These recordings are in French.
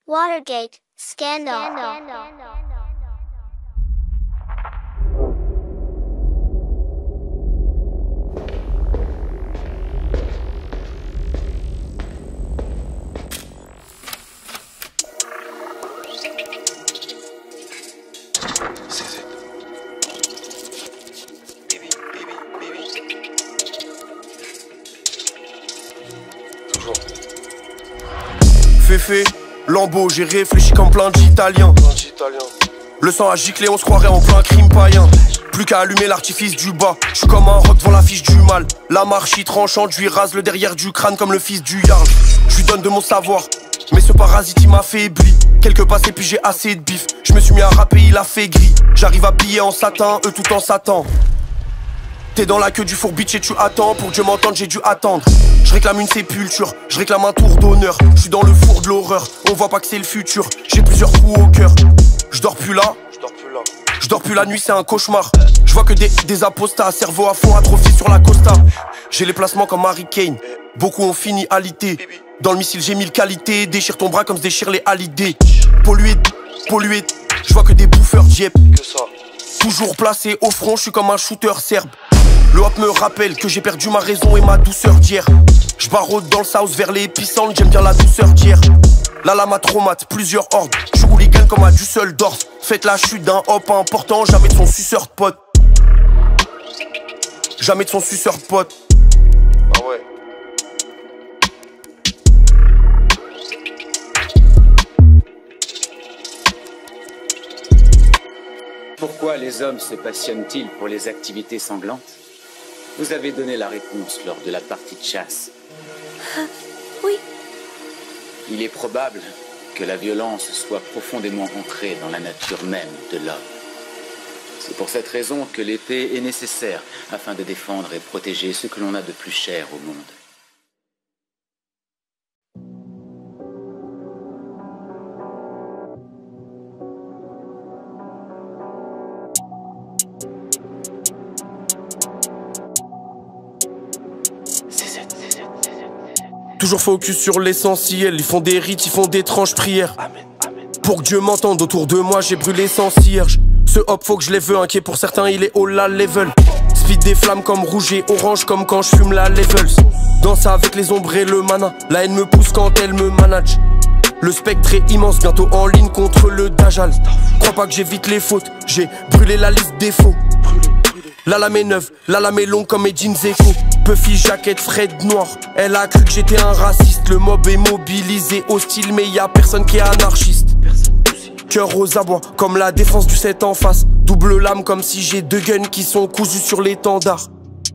Watergate scandal. Féfé, Lambeau, j'ai réfléchi comme plein d'Italiens. Le sang a giclé, on se croirait en plein crime païen. Plus qu'à allumer l'artifice du bas. Je suis comme un roc devant l'affiche du mal. La marche tranchante, je lui rase le derrière du crâne comme le fils du Yarn. Je lui donne de mon savoir, mais ce parasite il m'affaiblit. Quelques passés puis j'ai assez de bif. Je me suis mis à rapper, il a fait gris. J'arrive habillé en satin, eux tout en satin. T'es dans la queue du four bitch et tu attends. Pour Dieu m'entendre j'ai dû attendre. Je réclame une sépulture, je réclame un tour d'honneur. Je suis dans le four de l'horreur, on voit pas que c'est le futur. J'ai plusieurs coups au cœur. Je dors plus là, je dors plus la nuit, c'est un cauchemar. Je vois que des apostats, cerveau à fond, atrophié sur la costa. J'ai les placements comme Harry Kane, beaucoup ont fini alité. Dans le missile j'ai 1000 qualités, déchire ton bras comme se déchire les halidés. Pollué, je vois que des bouffeurs dieppe. Toujours placé au front, je suis comme un shooter serbe. Le hop me rappelle que j'ai perdu ma raison et ma douceur d'hier. Je barode dans le south vers les épicentres, j'aime bien la douceur d'hier. La lame a traumate, plusieurs hordes. Je suis hooligan comme à Düsseldorf. Faites la chute d'un hop important, jamais de son suceur de pote. Jamais de son suceur de pote. Ah ouais. Pourquoi les hommes se passionnent-ils pour les activités sanglantes? Vous avez donné la réponse lors de la partie de chasse. Oui. Il est probable que la violence soit profondément ancrée dans la nature même de l'homme. C'est pour cette raison que l'épée est nécessaire afin de défendre et protéger ce que l'on a de plus cher au monde. Toujours focus sur l'essentiel. Ils font des rites, ils font d'étranges prières. Pour que Dieu m'entende, autour de moi j'ai brûlé sans cierge. Ce hop faut que je les veux, inquiet pour certains il est all la level. Speed des flammes comme rouge et orange, comme quand je fume la levels. Danse avec les ombres et le mana, la haine me pousse quand elle me manage. Le spectre est immense, bientôt en ligne contre le Dajjal. Crois pas que j'évite les fautes, j'ai brûlé la liste des faux. La lame est neuve, la lame est longue comme Edin Dzeko. Puffy, jaquette, Fred noir. Elle a cru que j'étais un raciste. Le mob est mobilisé, hostile, mais y a personne qui est anarchiste. Cœur aux abois, comme la défense du 7 en face. Double lame comme si j'ai deux guns qui sont cousus sur l'étendard.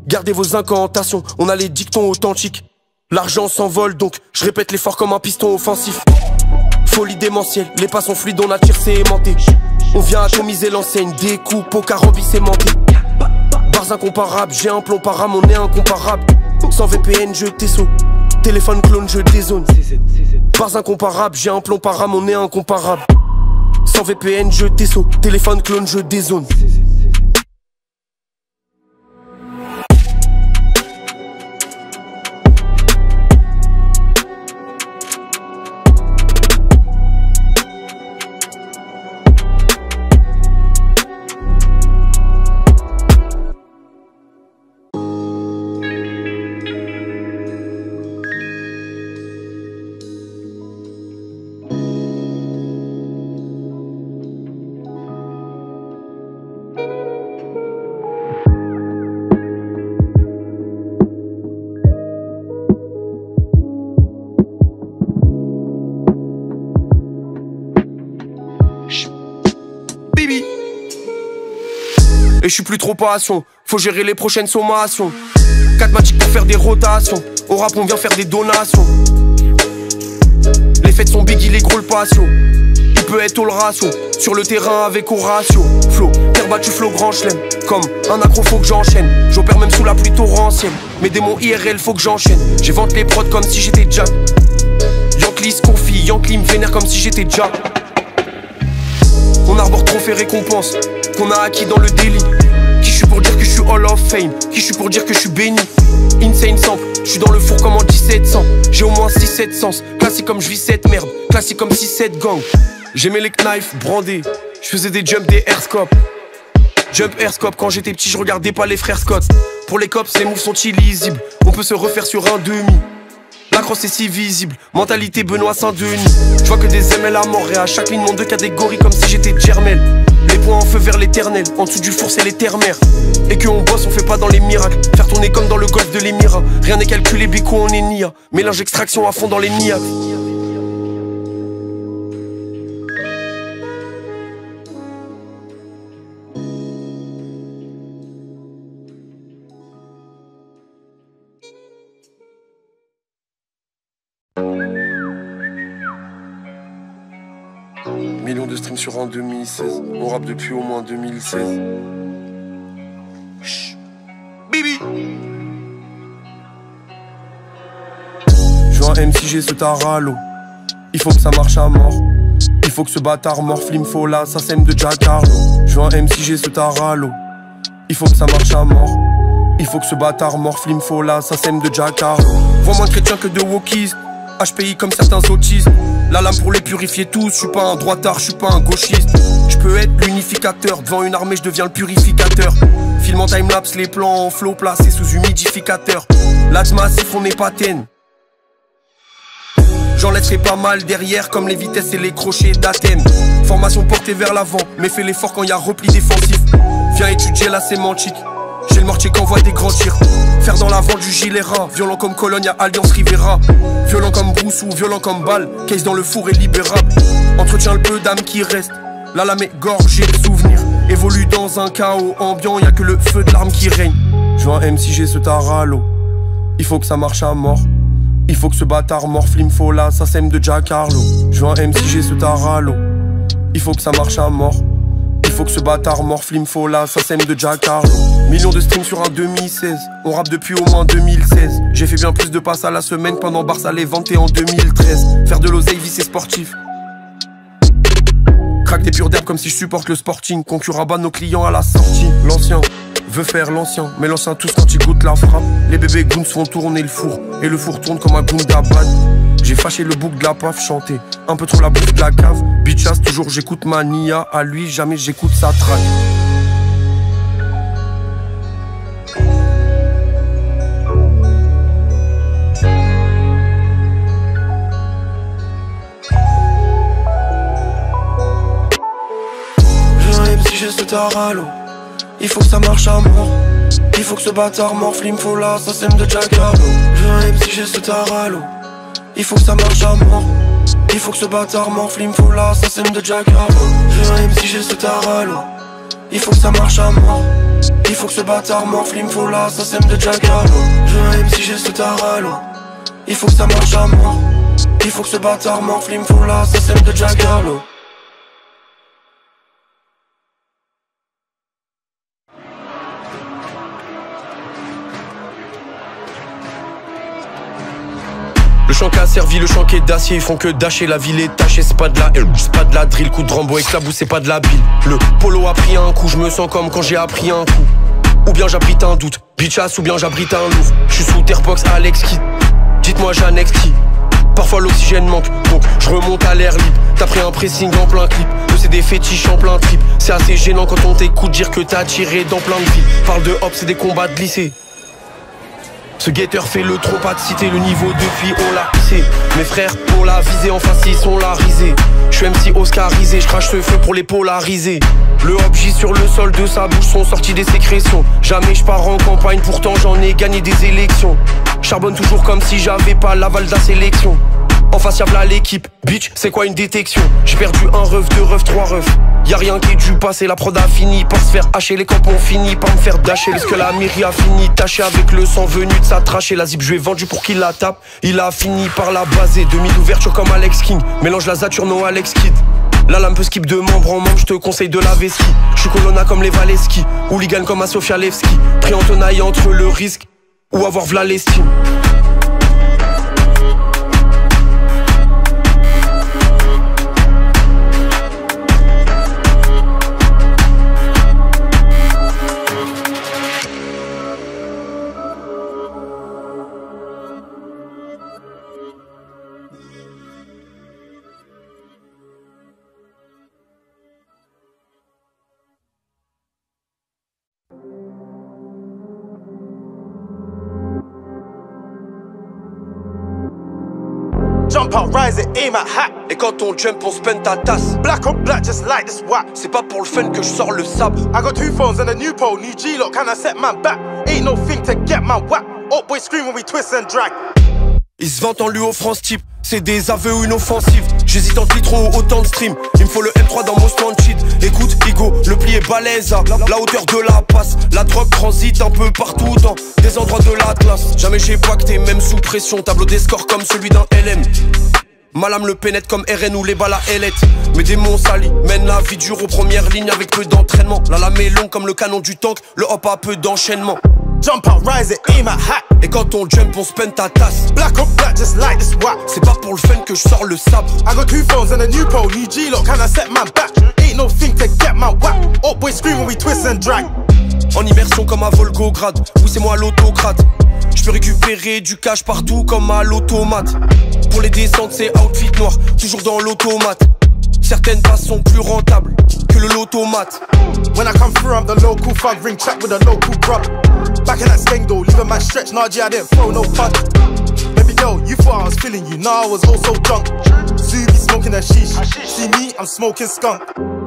Gardez vos incantations, on a les dictons authentiques. L'argent s'envole donc, je répète l'effort comme un piston offensif. Folie démentielle, les pas sont fluides, on attire, c'est aimanté. On vient atomiser l'enseigne, découpe au carobi sémenté. Bars incomparables, j'ai un plomb par âme, on est incomparable. Sans VPN, je t'esso. Téléphone clone, je dézone. Bars incomparables, j'ai un plomb par âme, on est incomparable. Sans VPN, je t'esso. Téléphone clone, je dézone. Et je suis plus trop passion, faut gérer les prochaines sommations. 4 matchs pour faire des rotations. Au rap on vient faire des donations. Les fêtes sont big, les gros le patio. Il peut être all ratio, sur le terrain avec Horatio. Flow, terre battue, flow grand chelem. Comme un accro faut que j'enchaîne. J'opère même sous la pluie torrentielle. Mes démons IRL faut que j'enchaîne. J'évente les prods comme si j'étais Jack. Yankee se confie, Yankee me vénère comme si j'étais Jack. On arbore trophée récompense qu'on a acquis dans le délit. Qui je suis pour dire que je suis Hall of Fame? Qui je suis pour dire que je suis béni? Insane sample, je suis dans le four comme en 1700. J'ai au moins 6-7 sens. Classique comme je vis cette merde. Classique comme 6-7 gang. J'aimais les knives brandés. Je faisais des jumps, des airscopes. Jump airscope, quand j'étais petit, je regardais pas les frères Scott. Pour les cops, les moves sont illisibles. On peut se refaire sur un demi. La crosse est si visible. Mentalité Benoît Saint-Denis. Je vois que des ML à mort et à chaque ligne, nom de catégorie comme si j'étais Jermel. Les points en feu vers l'éternel. En dessous du four, c'est les terres-mères. Et que on bosse, on fait pas dans les miracles. Faire tourner comme dans le golfe de l'Émirat. Rien n'est calculé, Bico, on est nia. Mélange extraction à fond dans les niaques. Millions de streams sur en 2016. On rappe depuis au moins 2016. Chut. Bibi. Je veux un MCG ce taralo. Il faut que ça marche à mort. Il faut que ce bâtard morfle, il me faut là, ça sème de Jack Harlow. Je veux un MCG ce taralo. Il faut que ça marche à mort. Il faut que ce bâtard morfle, il me faut là, ça sème de Jack Harlow. Vois moins de chrétiens que de wokistes. HPI comme certains autistes. La lame pour les purifier tous. Je suis pas un droitard, je suis pas un gauchiste. Je peux être l'unificateur. Devant une armée, je deviens le purificateur. Film en timelapse, les plans en flow placés sous humidificateur. L'âge massif, on n'est pas ten. J'en laisserai pas mal derrière, comme les vitesses et les crochets d'Athènes. Formation portée vers l'avant, mais fais l'effort quand y a repli défensif. Viens étudier la sémantique. J'ai le mortier qui envoie des grands tirs. Faire dans l'avant du gilet ras. Violent comme Cologne, y'a Alliance Rivera. Violent comme Brousse ou violent comme Balle. Case dans le four est libérable. Entretiens le peu d'âme qui reste. La lame est gorgée de souvenirs. Évolue dans un chaos ambiant, y'a que le feu de l'arme qui règne. Je veux un MCG ce taralo. Il faut que ça marche à mort. Il faut que ce bâtard morfle, il me faut là, ça sème de Jack Harlow. Je veux un MCG ce taralo. Il faut que ça marche à mort. Il faut que ce bâtard morfle, il me faut là, ça sème de Jack Harlow. Millions de streams sur un 2016. On rappe depuis au moins 2016. J'ai fait bien plus de passes à la semaine pendant Barça les ventes et en 2013. Faire de l'oseille, vie c'est sportif. Craque des pures d'herbe comme si je supporte le sporting. Concurrent bat nos clients à la sortie. L'ancien veut faire l'ancien, mais l'ancien tous quand il goûte la frappe. Les bébés goons font tourner le four, et le four tourne comme un goon d'abad. J'ai fâché le bouc de la paf, chanté un peu trop la bouffe de la cave. Bitchass, toujours j'écoute ma nia, à lui jamais j'écoute sa track. J'ai un MCG ce taralo. Il faut que ça marche à mort. Il faut que ce bâtard morfle, il me faut là, ça sème de Jack Harlow. J'ai un MCG ce taralo. Il faut que ça marche à mort. Il faut que ce bâtard morfle, il me faut là, ça sème de Jack Harlow. J'ai un MCG ce taralo. Il faut que ça marche à mort. Il faut que ce bâtard morfle, il me faut là, ça sème de Jack Harlow. J'ai un MCG ce taralo. Il faut que ça marche à mort. Il faut que ce bâtard morfle, il me faut là, ça sème de Jack Harlow. Le champ qui a servi, le champ qui est d'acier, ils font que dasher, la ville est tachée, c'est pas de la c'est pas de la drill, coup de Rambo éclabousse, c'est pas de la bile. Le polo a pris un coup, je me sens comme quand j'ai appris un coup. Ou bien j'abrite un doute, bitchass ou bien j'abrite un louvre. Je suis sous Terpox, Alex qui. Dites-moi j'annexe qui. Parfois l'oxygène manque, donc je remonte à l'air libre. T'as pris un pressing en plein clip, c'est des fétiches en plein trip. C'est assez gênant quand on t'écoute dire que t'as tiré dans plein de vies. Parle de hop, c'est des combats de lycée. Ce guetteur fait le trop pas de citer le niveau depuis on l'a hissé. Mes frères on l'a visé, en face ils sont la risée. Je suis MC Oscarisé, je crache ce feu pour les polariser. Le hop J sur le sol de sa bouche sont sortis des sécrétions. Jamais je pars en campagne, pourtant j'en ai gagné des élections. Charbonne toujours comme si j'avais pas l'aval de la sélection. En face y'a v'là l'équipe, bitch c'est quoi une détection. J'ai perdu un ref, deux refs, trois refs. Y'a rien qui est dû passer, la prod a fini par se faire hacher. Les camps ont fini par me faire dasher. Est-ce que la mairie a fini taché avec le sang venu de sa tracher. La zip je lui ai vendu pour qu'il la tape. Il a fini par la baser. 2000 ouvertures comme Alex King. Mélange la zature no Alex Kidd. La lame peut skip de membre en membre, je te conseille de laver ski. Je suis Colonna comme les Valeski. Hooligan comme à Sofia Levski. Pris en tenaille entre le risque ou avoir v'là l'estime. Jump out, rise it, aim at hat. Et quand on jump, on spend ta tasse. Black on black, just like this whack. C'est pas pour le fun que je sors le sabre. I got 2 phones and a new pole, new G-lock, can I set man back? Ain't no thing to get man whack. Oh boy scream when we twist and drag. Ils se vantent en lui offrance type. C'est des aveux ou une offensive. J'hésite entre litron ou autant de stream. Il me faut le M3 dans mon stand cheat. Écoute, Igo, le pli est balèze à la hauteur de la passe. La drogue transite un peu partout dans des endroits de l'Atlas. Jamais j'ai pacté, même sous pression. Tableau des scores comme celui d'un LM. Ma lame le pénètre comme RN ou les balles à Elette. Mes démons salis mènent la vie dure aux premières lignes avec peu d'entraînement. La lame est longue comme le canon du tank, le hop a peu d'enchaînement. Jump out, rise it, aim at hat. Et quand on jump, on spend ta tasse. Black on black, just like this whack. C'est pas pour le fun que je sors le sabre. I got 2 phones and a new pole, new G-lock, can I set man back? Ain't no thing to get man whack. Oh boy scream when we twist and drag. En immersion comme à Volgograd, oui c'est moi l'autocrate. Je peux récupérer du cash partout comme à l'automate. Pour les descentes c'est outfit noir, toujours dans l'automate. Certaines passes sont plus rentables que le lotomate. When I come through I'm the local thug, ring chat with a local grub. Back in that skeng though, leave a man stretch, nah G I didn't throw no punch. Baby girl, you thought I was feeling you, nah I was also drunk. Zuby smoking a sheesh, see me, I'm smoking skunk.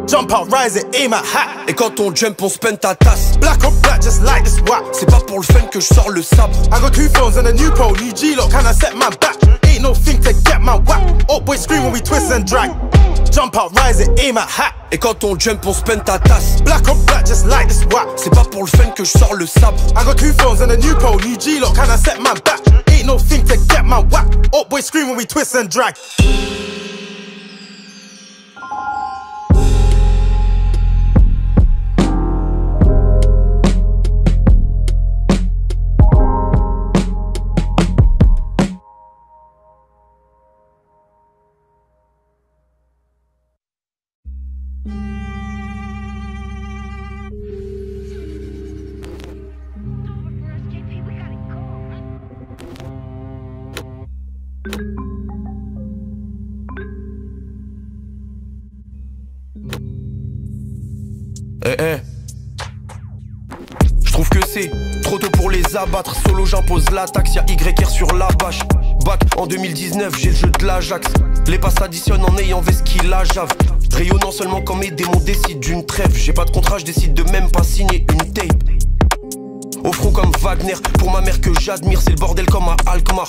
Jump out, rise it, aim at hat. Et quand on jump, on spend ta tasse. Black on black, just like this whack. C'est pas pour le fun que je sors le sabre. I got 2 phones and a new pole, new G-lock, can I set man back? Ain't no thing to get man whack. Oh boy scream when we twist and drag. Jump out, rise it, aim at hat. Et quand on jump, on spend ta tasse. Black on black, just like this whack. C'est pas pour le fun que je sors le sabre. I got 2 phones and a new pole, new G-lock, can I set man back? Ain't no thing to get man whack. Oh boy scream when we twist and drag. Je trouve que c'est trop tôt pour les abattre. Solo j'impose la taxe, y'a YR sur la bâche. Bac en 2019, j'ai le jeu de l'Ajax. Les passes s'additionnent en ayant vesquille la jave. Rayonnant seulement quand mes démons décident d'une trêve. J'ai pas de contrat, je décide de même pas signer une tape. Au front comme Wagner, pour ma mère que j'admire, c'est le bordel comme à Alkmaar.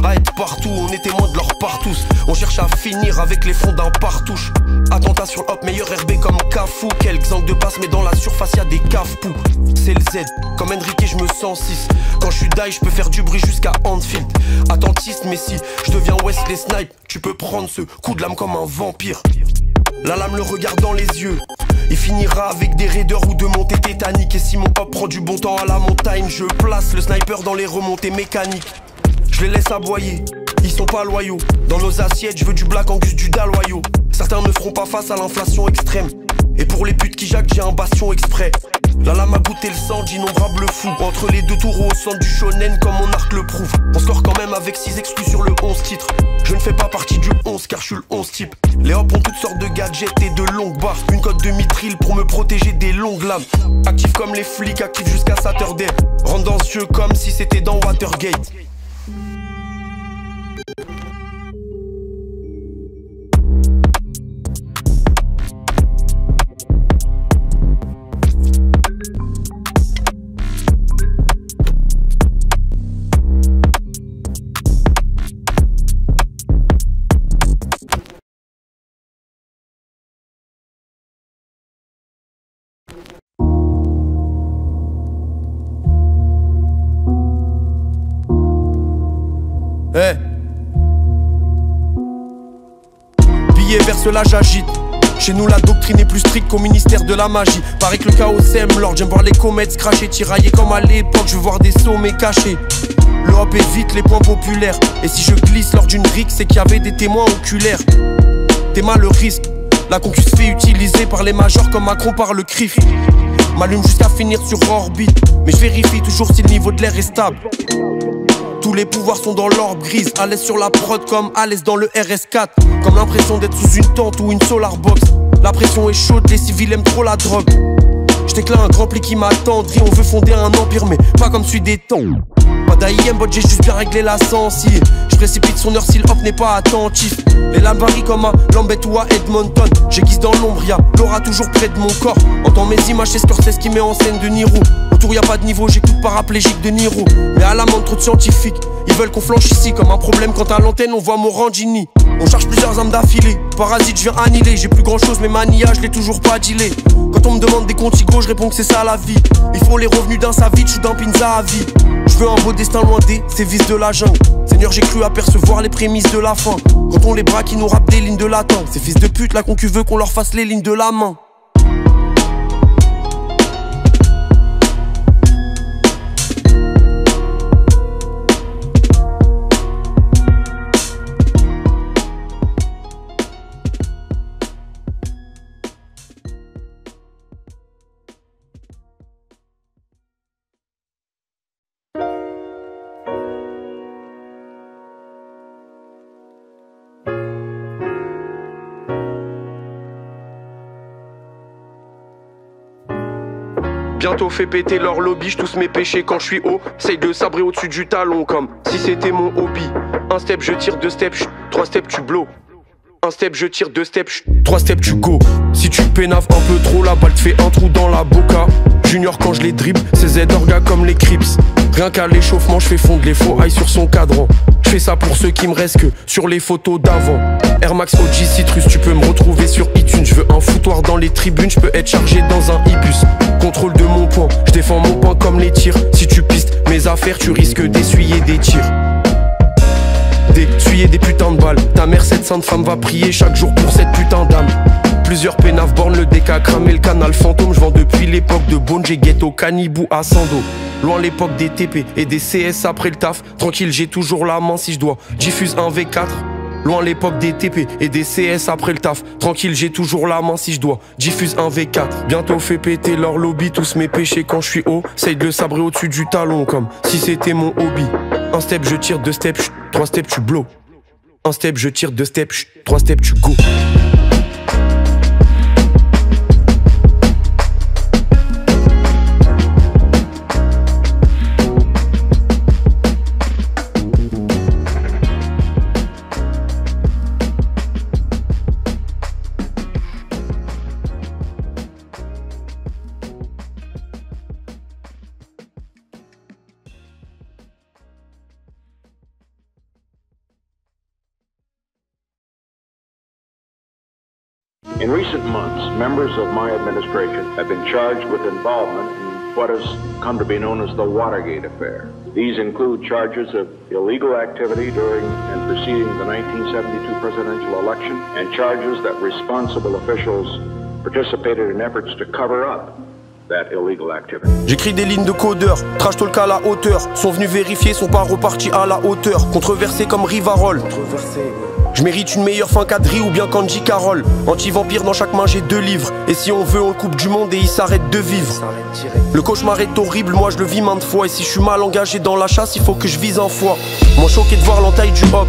À être partout, on est témoin de leur partous. On cherche à finir avec les fonds d'un partouche. Attentat sur hop, meilleur RB comme Cafou. Quelques angles de passe, mais dans la surface y'a des cafepous. C'est le Z, comme Enrique je me sens 6. Quand je suis die, je peux faire du bruit jusqu'à Anfield. Attentiste, mais si je deviens Wesley Snipe, tu peux prendre ce coup de lame comme un vampire. La lame le regarde dans les yeux. Il finira avec des raiders ou de montées tétaniques. Et si mon hop prend du bon temps à la montagne, je place le sniper dans les remontées mécaniques. Je les laisse aboyer, ils sont pas loyaux. Dans nos assiettes, je veux du Black Angus, du Daloyo. Certains ne feront pas face à l'inflation extrême. Et pour les putes qui jacquent, j'ai un bastion exprès. La lame a goûté le sang d'innombrables fous. Entre les deux tours au centre du shonen comme mon arc le prouve. On score quand même avec 6 exclus sur le 11 titres. Je ne fais pas partie du 11 car je suis le 11 type. Les hops ont toutes sortes de gadgets et de longues barres. Une cote de mitril pour me protéger des longues lames. Actif comme les flics, actif jusqu'à Saturday. Rentre dans ce jeu comme si c'était dans Watergate. Hey. Billet vers cela j'agite. Chez nous la doctrine est plus stricte qu'au ministère de la magie. Paraît que le chaos sème l'ordre. J'aime voir les comètes se cracher, tirailler comme à l'époque. Je veux voir des sommets cachés. Le hop évite les points populaires. Et si je glisse lors d'une rixe, c'est qu'il y avait des témoins oculaires. T'es mal le risque. La concu se fait utiliser par les majors comme Macron par le CRIF. M'allume jusqu'à finir sur orbite. Mais je vérifie toujours si le niveau de l'air est stable. Tous les pouvoirs sont dans l'orbe grise. À l'aise sur la prod comme à l'aise dans le RS4. Comme l'impression d'être sous une tente ou une solar box. La pression est chaude, les civils aiment trop la drogue. J't'éclate un grand pli qui m'attendrit. On veut fonder un empire mais pas comme celui des temps. Pas d'AIM, bot, j'ai juste bien réglé la sensi. Je précipite son heure si le hop n'est pas attentif. Les lames varient comme à Lambeth ou à Edmonton. J'aiguise dans l'ombre, y'a Laura toujours près de mon corps. Entends mes images, c'est Scorsese qui met en scène de Niro. Autour y'a pas de niveau, j'écoute paraplégique de Niro. Mais à l'amende trop de scientifiques, ils veulent qu'on flanche ici. Comme un problème quand à l'antenne on voit Morandini. On charge plusieurs armes d'affilée, parasite je viens annihiler. J'ai plus grand chose mais mania je l'ai toujours pas dealé. Quand on me demande des contigos je réponds que c'est ça la vie. Il faut les revenus d'un Savitch ou d'un Pinza à vie. Je veux un beau destin loin des sévices de la jungle. Seigneur j'ai cru apercevoir les prémices de la fin. Quand on les braque ils nous rappent des lignes de latin. Ces fils de pute la concu veut qu'on leur fasse les lignes de la main. Bientôt fait péter leur lobby, je tous mes péchés quand je suis haut. Essaye de sabrer au-dessus du talon comme si c'était mon hobby. Un step je tire, deux steps, trois steps tu blow. Un step je tire, deux steps, trois steps tu go. Si tu pénaves un peu trop, la balle te fait un trou dans la boca. Junior quand je les dribble, c'est Z-Orga comme les Crips. Rien qu'à l'échauffement, je fais fondre les faux high sur son cadran. Je fais ça pour ceux qui me restent que sur les photos d'avant. Air Max OG Citrus, tu peux me retrouver sur iTunes. Je veux un foutoir dans les tribunes, je peux être chargé dans un ibus. Contrôle de mon point, je défends mon point comme les tirs. Si tu pistes mes affaires, tu risques d'essuyer des tirs. D'essuyer des putains de balles. Ta mère, cette sainte femme, va prier chaque jour pour cette putain d'âme. Plusieurs pénaves bornes, le DK a cramé le canal fantôme. Je vends depuis l'époque de Bonje, Ghetto, Canibou à Sando. Loin l'époque des TP et des CS après le taf. Tranquille, j'ai toujours la main si je dois. Diffuse un V4. Loin l'époque des TP et des CS après le taf. Tranquille, j'ai toujours la main si je dois. Diffuse un V4. Bientôt fait péter leur lobby, tous mes péchés quand je suis haut. Essaye de le sabrer au-dessus du talon comme si c'était mon hobby. Un step je tire, deux steps, trois steps tu blow. Un step je tire, deux steps, trois steps tu go. In recent months, members of my administration have been charged with involvement in what has come to be known as the Watergate affair. These include charges of illegal activity during and preceding the 1972 presidential election and charges that responsible officials participated in efforts to cover up that illegal activity. J'écris des lignes de codeur, trash talk à la hauteur. Sont venus vérifier, sont pas repartis à la hauteur. Controversé comme Rivarol. Je mérite une meilleure fin qu'Adri ou bien Kanji Carole. Anti-vampire dans chaque main j'ai 2 livres. Et si on veut on le coupe du monde et il s'arrête de vivre. Le cauchemar est horrible, moi je le vis maintes fois. Et si je suis mal engagé dans la chasse, il faut que je vise un foie. Moins choqué de voir l'entaille du Hobbs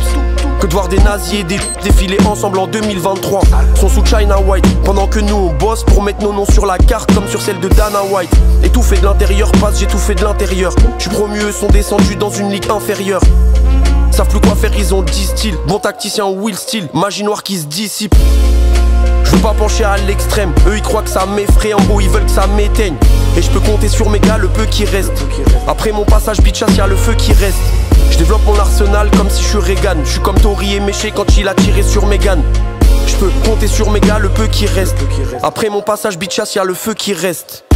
que de voir des nazis et des défiler ensemble en 2023. Sont sous China White, pendant que nous on bosse pour mettre nos noms sur la carte comme sur celle de Dana White. Et tout fait de l'intérieur, passe j'ai tout fait de l'intérieur. Je suis promu, eux sont descendus dans une ligue inférieure. Savent plus quoi faire, ils ont 10 styles. Bon tacticien Will Steele, magie noire qui se dissipe. Je veux pas pencher à l'extrême, eux ils croient que ça m'effraie. En haut ils veulent que ça m'éteigne. Et je peux compter sur mes gars, le peu qui reste. Après mon passage bitchass, y'a le feu qui reste. Je développe mon arsenal comme si je suis Reagan. Je suis comme Tori et Méché quand il a tiré sur Megan. Je peux compter sur mes gars, le peu qui reste. Après mon passage bitchass, y'a le feu qui reste.